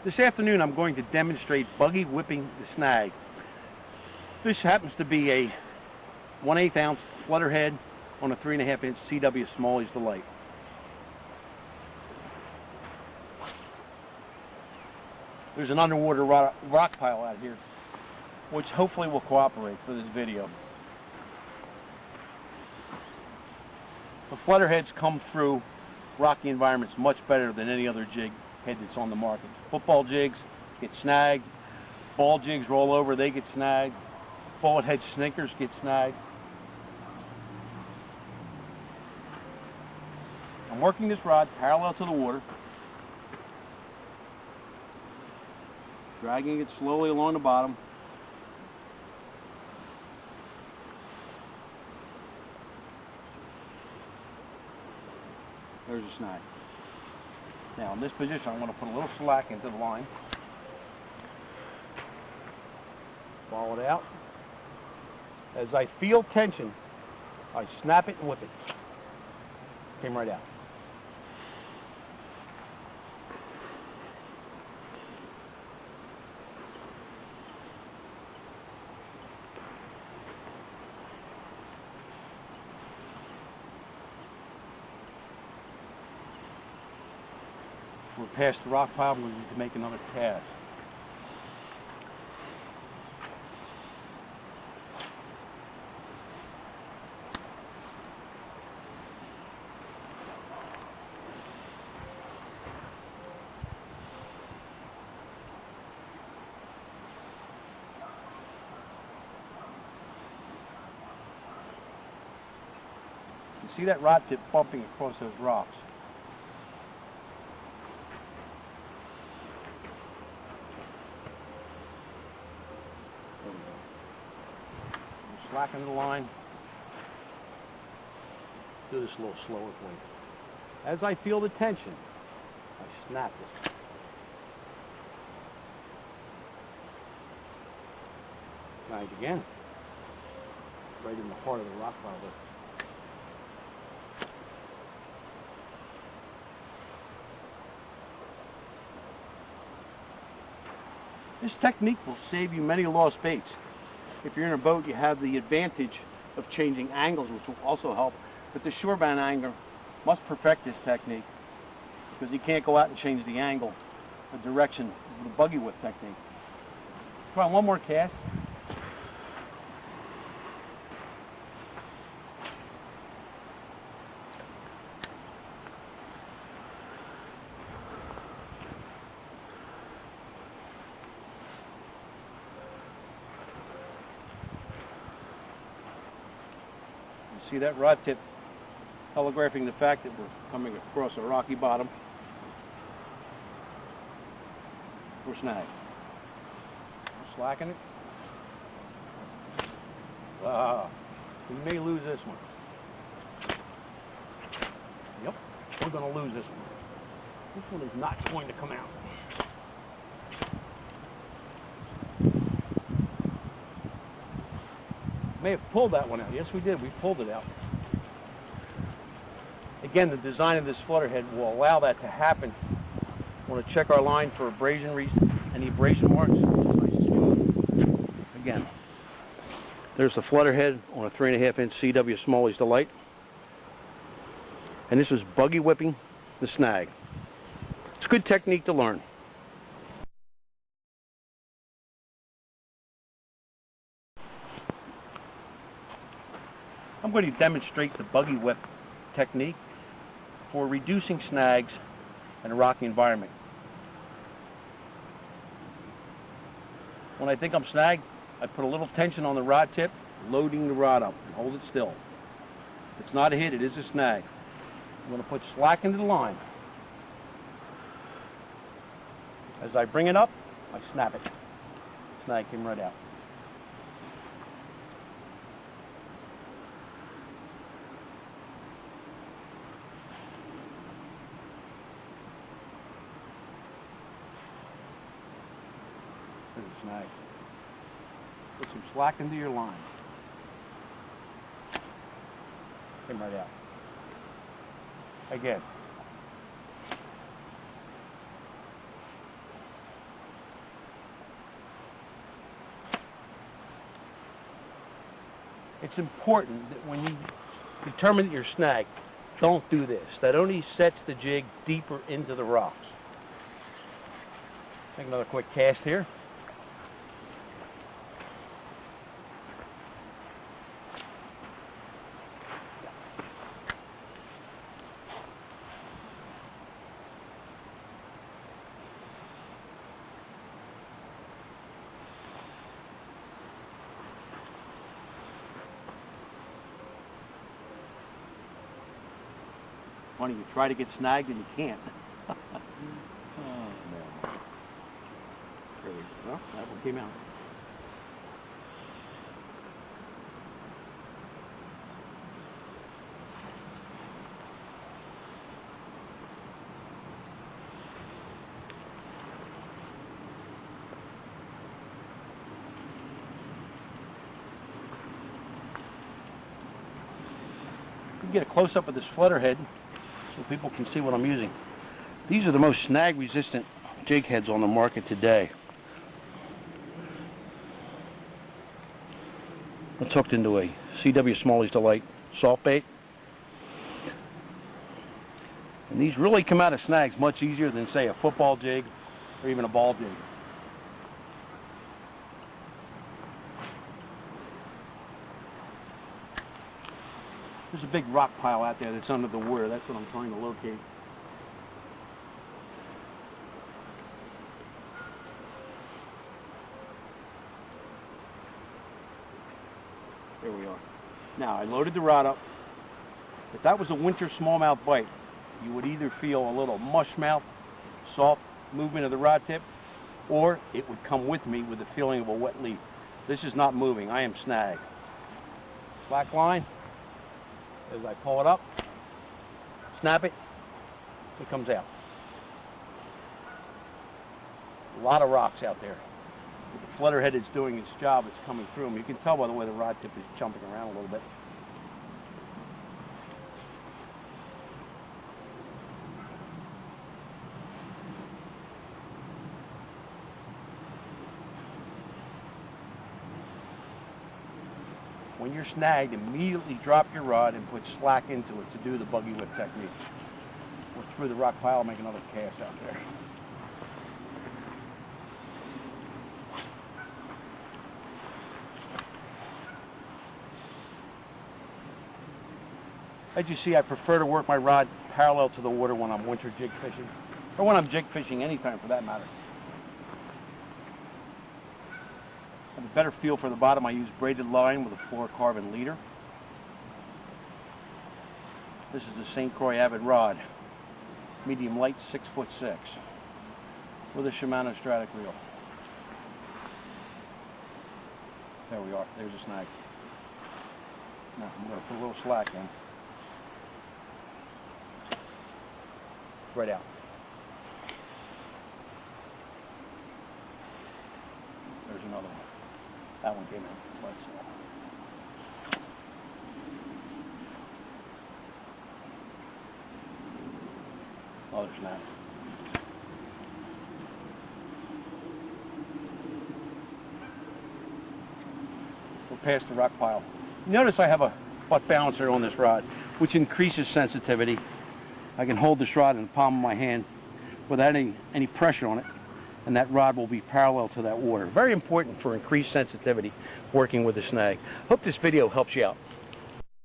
This afternoon I'm going to demonstrate buggy whipping the snag. This happens to be a 1/8 ounce flutterhead on a 3.5 inch CW Smalley's Delight. There's an underwater rock pile out here, which hopefully will cooperate for this video. The flutterheads come through rocky environments much better than any other jig head that's on the market. Football jigs get snagged, ball jigs roll over, they get snagged, bullet head snickers get snagged. I'm working this rod parallel to the water, dragging it slowly along the bottom. There's a snag. Now in this position I'm going to put a little slack into the line. Ball it out. As I feel tension, I snap it and whip it. Came right out. We're past the rock pile, we need to make another cast. You see that rod tip bumping across those rocks. There we go. Slacken the line. Do this a little slower for you. As I feel the tension, I snap it. Snagged again. Right in the heart of the rock pile there. This technique will save you many lost baits. If you're in a boat, you have the advantage of changing angles, which will also help. But the shorebound angler must perfect this technique because he can't go out and change the angle, the direction of the buggy whip technique. Try one more cast. See that rod tip telegraphing the fact that we're coming across a rocky bottom. We're snagged. Slacken it. We may lose this one. Yep, we're going to lose this one. This one is not going to come out. May have pulled that one out. Yes, we did. We pulled it out. Again, the design of this flutterhead will allow that to happen. We want to check our line for abrasion any abrasion marks. Again, there's the flutterhead on a 3.5 inch CW Smalley's Delight. And this is buggy whipping the snag. It's a good technique to learn. I'm going to demonstrate the buggy whip technique for reducing snags in a rocky environment. When I think I'm snagged, I put a little tension on the rod tip, loading the rod up, and hold it still. It's not a hit, it is a snag. I'm going to put slack into the line. As I bring it up, I snap it. Snag came right out. Snag. Put some slack into your line. Came right out. Again. It's important that when you determine that you're snagged, don't do this. That only sets the jig deeper into the rocks. Take another quick cast here. Funny, you try to get snagged and you can't. Oh, man. There we go. Well, that one came out. You can get a close-up of this flutter head so people can see what I'm using. These are the most snag-resistant jig heads on the market today. It's hooked into a C.W. Smalley's Delight soft bait. And these really come out of snags much easier than, say, a football jig or even a ball jig. There's a big rock pile out there that's under the water. That's what I'm trying to locate. There we are. Now, I loaded the rod up. If that was a winter smallmouth bite, you would either feel a little mush mouth, soft movement of the rod tip, or it would come with me with the feeling of a wet leaf. This is not moving. I am snagged. Slack line. As I pull it up, snap it, it comes out. A lot of rocks out there. The flutter head is doing its job. It's coming through them. You can tell by the way the rod tip is jumping around a little bit. When you're snagged, immediately drop your rod and put slack into it to do the buggy whip technique. We're through the rock pile, make another cast out there. As you see, I prefer to work my rod parallel to the water when I'm winter jig fishing, or when I'm jig fishing anytime for that matter. I have a better feel for the bottom. I use braided line with a fluorocarbon leader. This is the St. Croix Avid rod, medium light, 6'6", with a Shimano Stratic reel. There we are. There's a snag. Now I'm going to put a little slack in. Right out. There's another one. That one came out. Let's see. Other snap. We're past the rock pile. Notice I have a butt balancer on this rod, which increases sensitivity. I can hold this rod in the palm of my hand without any pressure on it, and that rod will be parallel to that water. Very important for increased sensitivity working with a snag. Hope this video helps you out.